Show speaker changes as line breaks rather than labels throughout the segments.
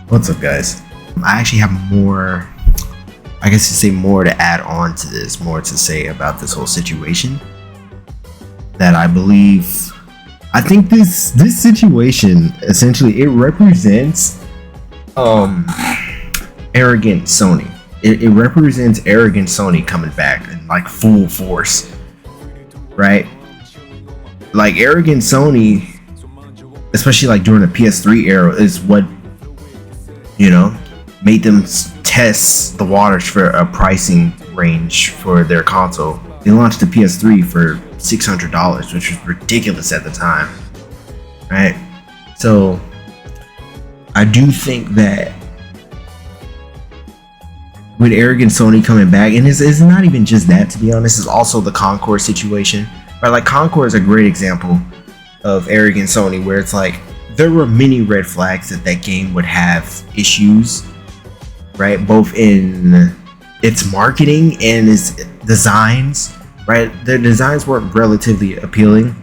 What's up, guys? I actually have more, I guess you say more to add on to this, more to say about this whole situation. That I think this situation essentially it represents arrogant Sony. It represents arrogant Sony coming back in like full force, right? Like arrogant Sony, especially like during the PS3 era, is what made them test the waters for a pricing range for their console. They launched the PS3 for $600, which was ridiculous at the time, right? So I do think that with arrogant Sony coming back, and it's not even just that, to be honest, it's also the Concord situation, right? Like Concord is a great example of arrogant Sony, where it's like there were many red flags that game would have issues, right? Both in its marketing and its designs, right? The designs weren't relatively appealing,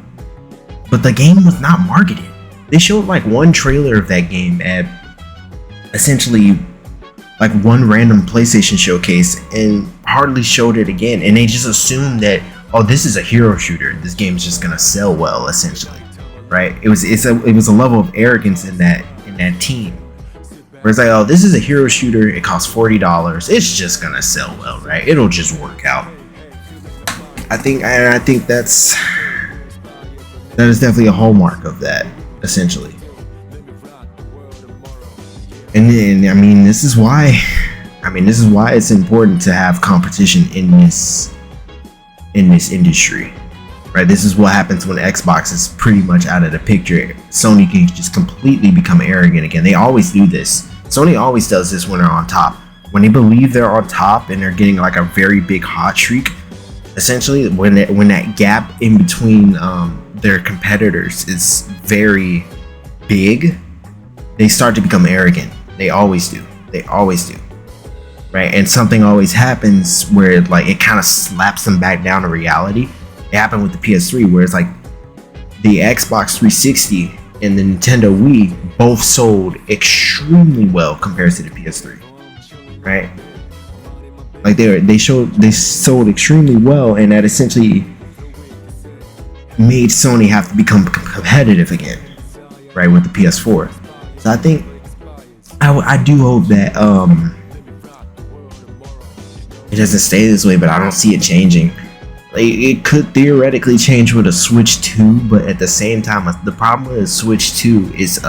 but the game was not marketed. They showed like one trailer of that game at essentially like one random PlayStation showcase and hardly showed it again. And they just assumed that, oh, this is a hero shooter, this game is just gonna sell well, essentially, right? It was a level of arrogance in that team. Where it's like, oh, this is a hero shooter, it costs $40, it's just gonna sell well, right? It'll just work out. I think that is definitely a hallmark of that, essentially. And then, I mean, this is why it's important to have competition in this industry, right? This is what happens when Xbox is pretty much out of the picture. Sony can just completely become arrogant again. They always do this. Sony always does this when they're on top. When they believe they're on top and they're getting like a very big hot streak, essentially when that gap in between their competitors is very big, they start to become arrogant. They always do, right? And something always happens where like it kind of slaps them back down to reality. It happened with the PS3, where it's like the Xbox 360 and the Nintendo Wii both sold extremely well compared to the PS3, right? Like they sold extremely well, and that essentially made Sony have to become competitive again, right, with the PS4. So I think I do hope that it doesn't stay this way, but I don't see it changing. Like, it could theoretically change with a Switch 2, but at the same time, the problem with a Switch 2 is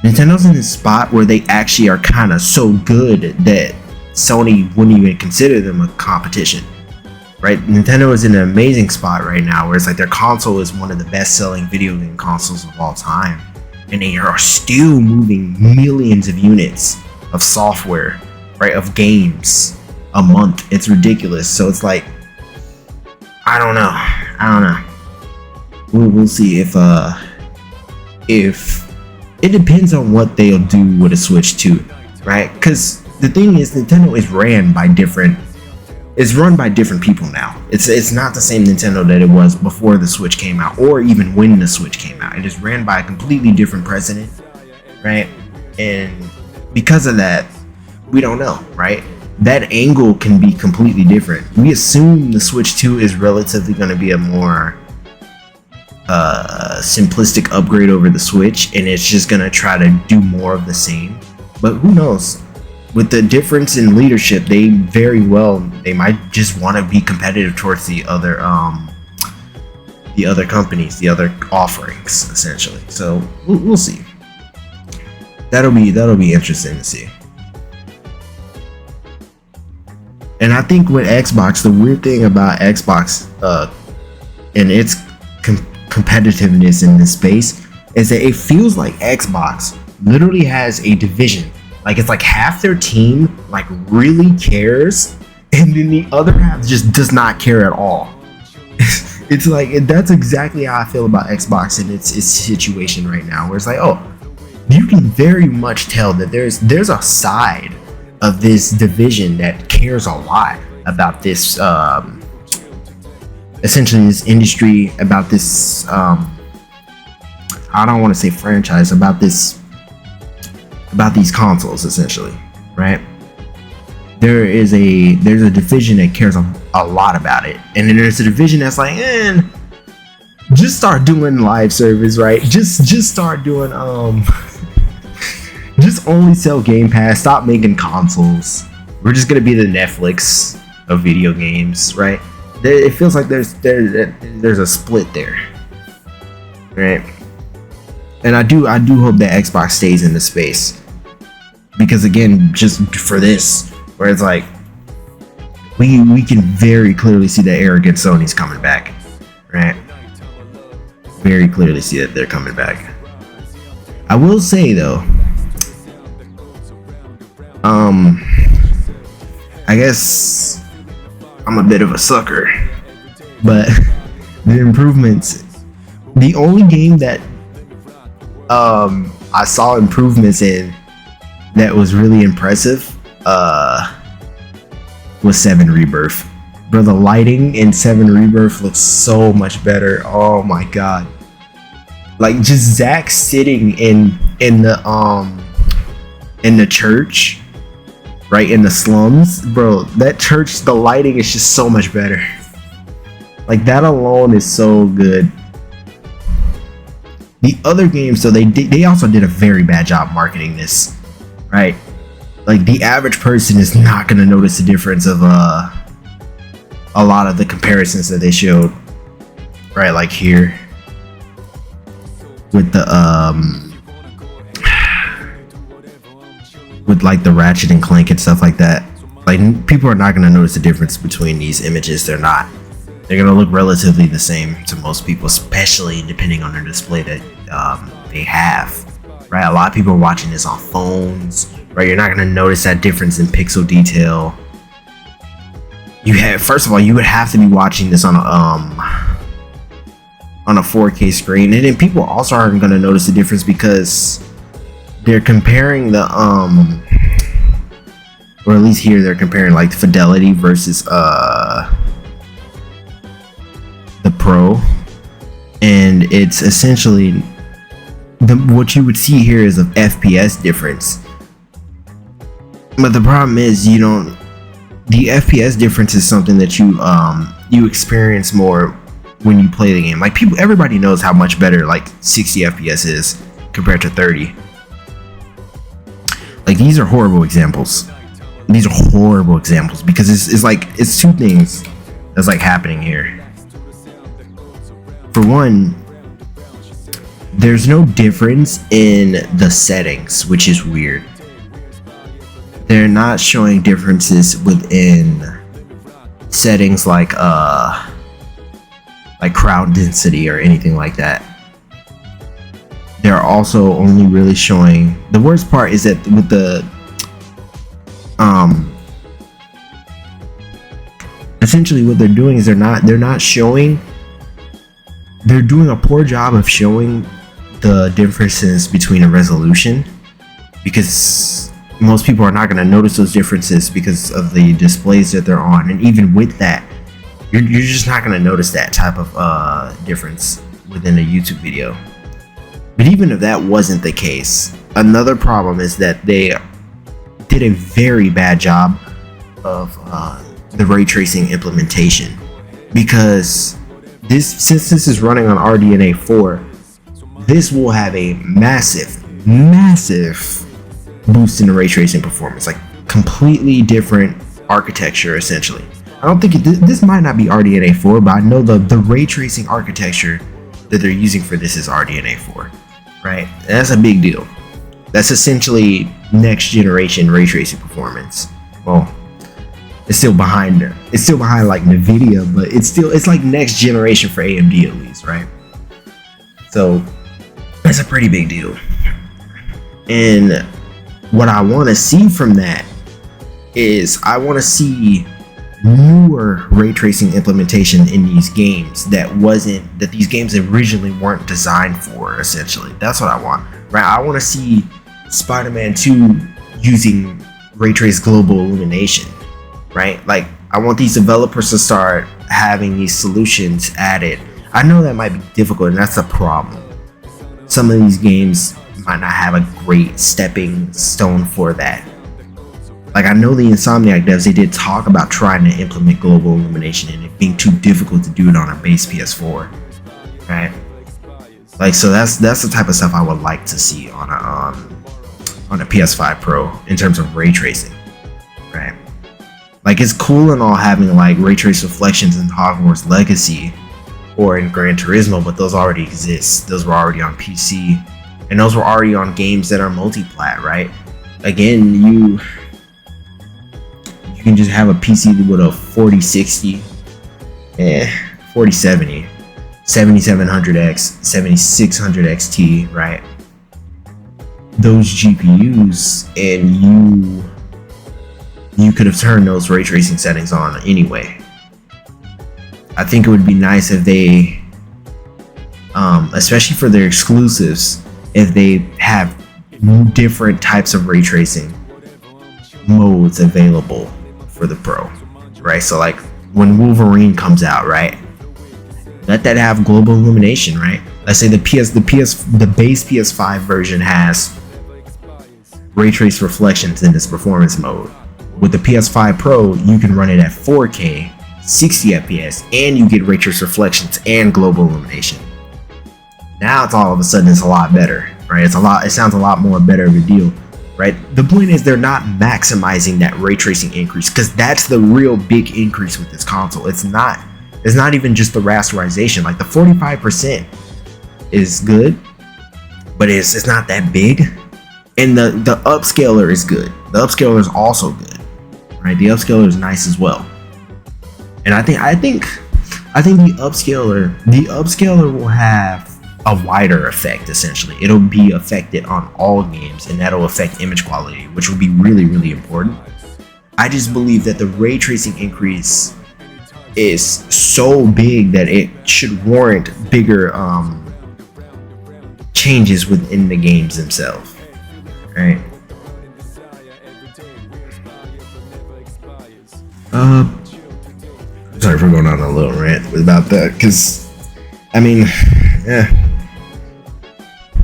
Nintendo's in this spot where they actually are kind of so good that Sony wouldn't even consider them a competition, right? Nintendo is in an amazing spot right now, where it's like their console is one of the best-selling video game consoles of all time, and they are still moving millions of units of software, right, of games a month. It's ridiculous. So it's like, I don't know. We'll see if it depends on what they'll do with a Switch 2, right? Because the thing is, Nintendo is run by different people now. It's not the same Nintendo that it was before the Switch came out, or even when the Switch came out. It is ran by a completely different president, right? And because of that, we don't know, right? That angle can be completely different. We assume the Switch 2 is relatively going to be a more simplistic upgrade over the Switch, and it's just going to try to do more of the same. But who knows? With the difference in leadership, they might just want to be competitive towards the other companies, the other offerings, essentially. So we'll see. That'll be interesting to see. And I think with Xbox, the weird thing about Xbox and its competitiveness in this space is that it feels like Xbox literally has a division. Like, it's like half their team like really cares, and then the other half just does not care at all. It's like, that's exactly how I feel about Xbox and its situation right now, where it's like, oh, you can very much tell that there's a side of this division that cares a lot about this essentially this industry, about this how I don't want to say franchise, about these consoles essentially, right? There's a division that cares a lot about it, and then there's a division that's like, just start doing live service, right? Just start doing just only sell Game Pass. Stop making consoles. We're just gonna be the Netflix of video games, right? It feels like there's a split there, right? And I do hope that Xbox stays in the space, because again, just for this, where it's like we can very clearly see that arrogant Sony's coming back, right? Very clearly see that they're coming back. I will say though, I guess I'm a bit of a sucker, but the improvements, the only game that I saw improvements in that was really impressive was 7 Rebirth. Bro, the lighting in 7 Rebirth looks so much better. Oh my god. Like just Zach sitting in the church, right in the slums, bro. That church, the lighting is just so much better. Like that alone is so good. The other games, so they also did a very bad job marketing this, right? Like the average person is not gonna notice the difference of a lot of the comparisons that they showed, right? Like here with the with like the Ratchet and Clank and stuff like that. Like people are not gonna notice the difference between these images. They're not. They're gonna look relatively the same to most people, especially depending on their display that they have, right? A lot of people are watching this on phones, right? You're not gonna notice that difference in pixel detail. First of all, you would have to be watching this on a 4K screen, and then people also aren't gonna notice the difference because they're comparing the or at least here they're comparing like fidelity versus the Pro, and it's essentially what you would see here is an FPS difference. But the problem is the FPS difference is something that you experience more when you play the game. Like everybody knows how much better like 60 FPS is compared to 30. Like these are horrible examples. These are horrible examples because it's two things that's like happening here. For one, there's no difference in the settings, which is weird. They're not showing differences within settings like crowd density or anything like that. They're also only really showing, the worst part is that with the essentially what they're doing is they're doing a poor job of showing the differences between a resolution, because most people are not going to notice those differences because of the displays that they're on, and even with that, you're just not going to notice that type of difference within a YouTube video. But even if that wasn't the case, another problem is that they did a very bad job of the ray tracing implementation, because since this is running on RDNA 4, this will have a massive boost in the ray tracing performance, like completely different architecture essentially. I don't think this might not be RDNA 4, but I know the ray tracing architecture that they're using for this is RDNA 4, right? And that's a big deal. That's essentially next generation ray tracing performance. Well, it's still behind like Nvidia, but it's like next generation for AMD at least, right? So that's a pretty big deal. And what I want to see from that is I want to see newer ray tracing implementation in these games that these games originally weren't designed for. Essentially, that's what I want, right? I want to see Spider-Man 2 using ray trace global illumination, right? Like I want these developers to start having these solutions added. I know that might be difficult, and that's a problem. some of these games might not have a great stepping stone for that. Like, I know the Insomniac devs, they did talk about trying to implement global illumination and it being too difficult to do it on a base PS4, right? Like, so that's the type of stuff I would like to see on a PS5 Pro in terms of ray tracing, right? Like, it's cool and all having like ray trace reflections in Hogwarts Legacy or in Gran Turismo, but those already exist. Those were already on PC, and those were already on games that are multi-plat, right? Again, you can just have a PC with a 4060, 4070, 7700X, 7600 XT, right? Those GPUs, and you could have turned those ray tracing settings on anyway. I think it would be nice if they, especially for their exclusives, if they have different types of ray tracing modes available for the Pro, right? So like when Wolverine comes out, right, let that have global illumination, right? Let's say the base PS5 version has ray trace reflections in its performance mode. With the PS5 Pro, you can run it at 4K, 60 FPS, and you get ray trace reflections and global illumination. Now it's all of a sudden it's a lot better, right? It sounds a lot more better of a deal, right? The point is they're not maximizing that ray tracing increase, because that's the real big increase with this console. It's not even just the rasterization. Like the 45% is good, but it's not that big. And the upscaler is good. The upscaler is also good, right? The upscaler is nice as well. And I think the upscaler will have a wider effect. Essentially, it'll be affected on all games, and that'll affect image quality, which will be really, really important. I just believe that the ray tracing increase is so big that it should warrant bigger changes within the games themselves, right? Sorry for going on a little rant about that, because I mean,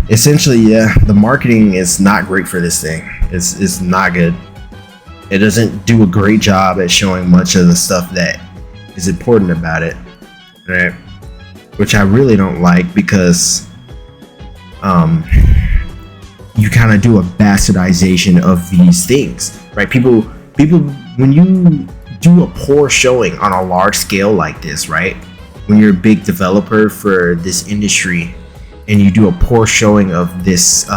essentially, the marketing is not great for this thing. It's not good. It doesn't do a great job at showing much of the stuff that is important about it, right? Which I really don't like, because you kind of do a bastardization of these things, right? People, when you do a poor showing on a large scale like this, right? When you're a big developer for this industry and you do a poor showing of this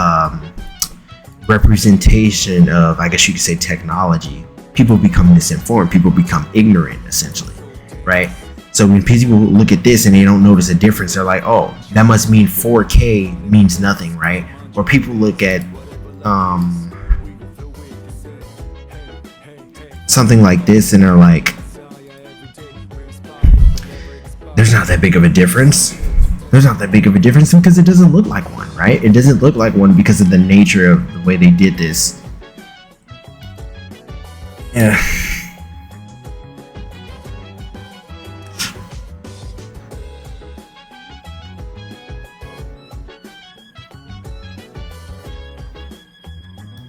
representation of, I guess you could say, technology, people become misinformed, people become ignorant, essentially, right? So when people look at this and they don't notice a difference, they're like, oh, that must mean 4K means nothing, right? Or people look at something like this and they're like, there's not that big of a difference. There's not that big of a difference because it doesn't look like one, right? It doesn't look like one because of the nature of the way they did this. Yeah.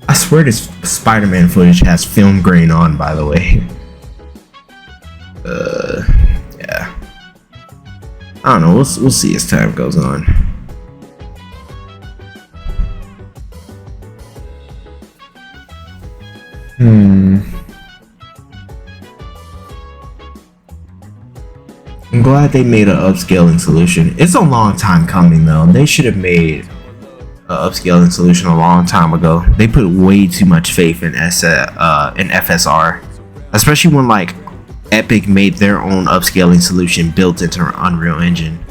I swear this Spider-Man footage has film grain on, by the way. Yeah. I don't know. We'll see as time goes on. I'm glad they made an upscaling solution. It's a long time coming, though. They should have made an upscaling solution a long time ago. They put way too much faith in FSR, especially when like Epic made their own upscaling solution built into Unreal Engine.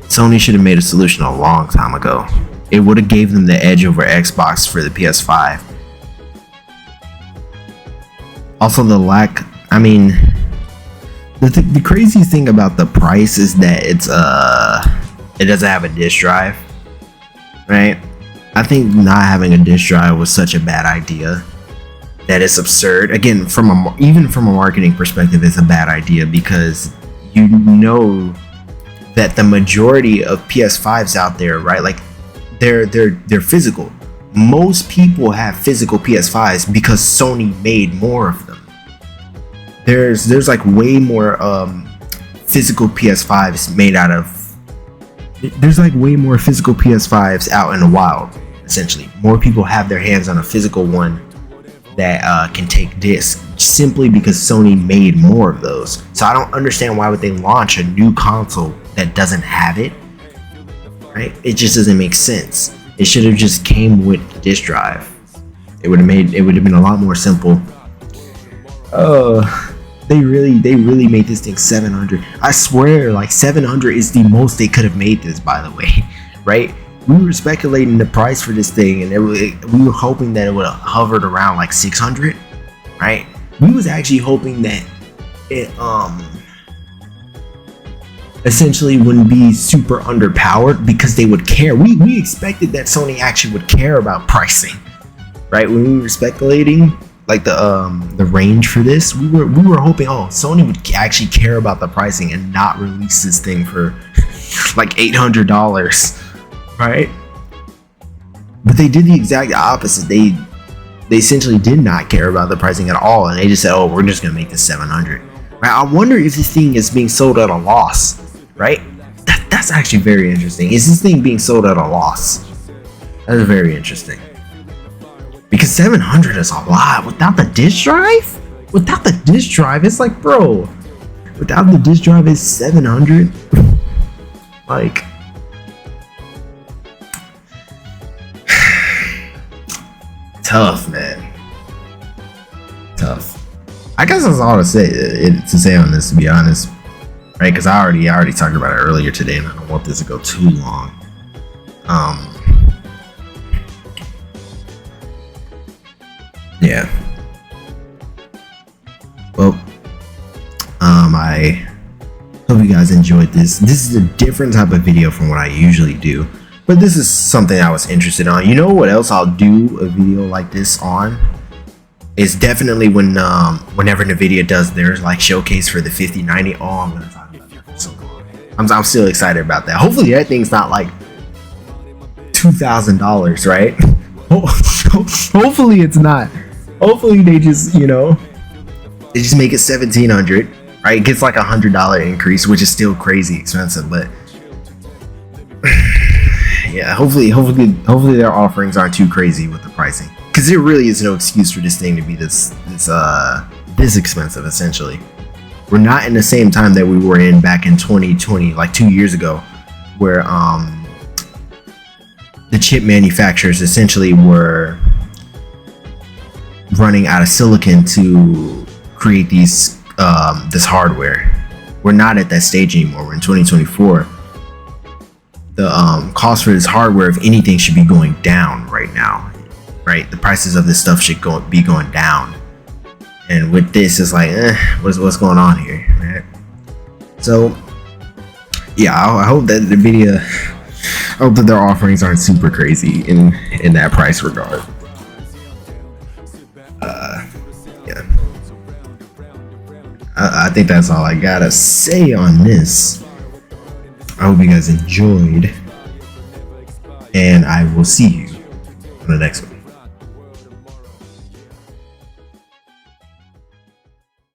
Sony should have made a solution a long time ago. It would have gave them the edge over Xbox for the PS5. Also, the lack, I mean, the crazy thing about the price is that it doesn't have a disk drive, right? I think not having a disk drive was such a bad idea that it's absurd. Again, even from a marketing perspective, it's a bad idea, because you know that the majority of PS5s out there, right, like they're physical. Most people have physical PS5s because Sony made more of them. There's like way more physical PS5s made out of. There's like way more physical PS5s out in the wild. Essentially, more people have their hands on a physical one that can take disc, simply because Sony made more of those. So I don't understand why would they launch a new console that doesn't have it. Right? It just doesn't make sense. It should have just came with the disc drive. It would have been a lot more simple. They really made this thing 700. I swear, like 700 is the most they could have made this, by the way. Right? We were speculating the price for this thing, and we were hoping that it would have hovered around like 600. Right? We was actually hoping that it essentially wouldn't be super underpowered because they would care. We expected that Sony actually would care about pricing, right? When we were speculating like the range for this, we were hoping, oh, Sony would actually care about the pricing and not release this thing for like $800, right? But they did the exact opposite. They essentially did not care about the pricing at all, and they just said, oh, we're just gonna make this 700. Right? I wonder if this thing is being sold at a loss. Right? That's actually very interesting. Is this thing being sold at a loss? That's very interesting. Because 700 is a lot. Without the disc drive? Without the disc drive, it's like, bro. Without the disc drive, it's 700. Like, tough, man. Tough. I guess that's all to say on this, to be honest. Right, because I already talked about it earlier today, and I don't want this to go too long. Yeah. Well, I hope you guys enjoyed this. This is a different type of video from what I usually do, but this is something I was interested on. You know what else I'll do a video like this on? It's definitely when whenever NVIDIA does their like showcase for the 5090. Oh, I'm gonna talk about that for so long. I'm still excited about that. Hopefully that thing's not like $2,000, right? Hopefully it's not. Hopefully they just, they just make it $1,700, right? It gets like $100 increase, which is still crazy expensive, but yeah, hopefully their offerings aren't too crazy with the pricing, because there really is no excuse for this thing to be this expensive. Essentially, we're not in the same time that we were in back in 2020, like 2 years ago, where the chip manufacturers essentially were running out of silicon to create these this hardware. We're not at that stage anymore. We're in 2024. The cost for this hardware, if anything, should be going down right now, right? The prices of this stuff should be going down, and with this, it's like, what's going on here, right? So yeah, I hope that I hope that their offerings aren't super crazy in that price regard. Yeah, I think that's all I gotta say on this. I hope you guys enjoyed, and I will see you on the next one.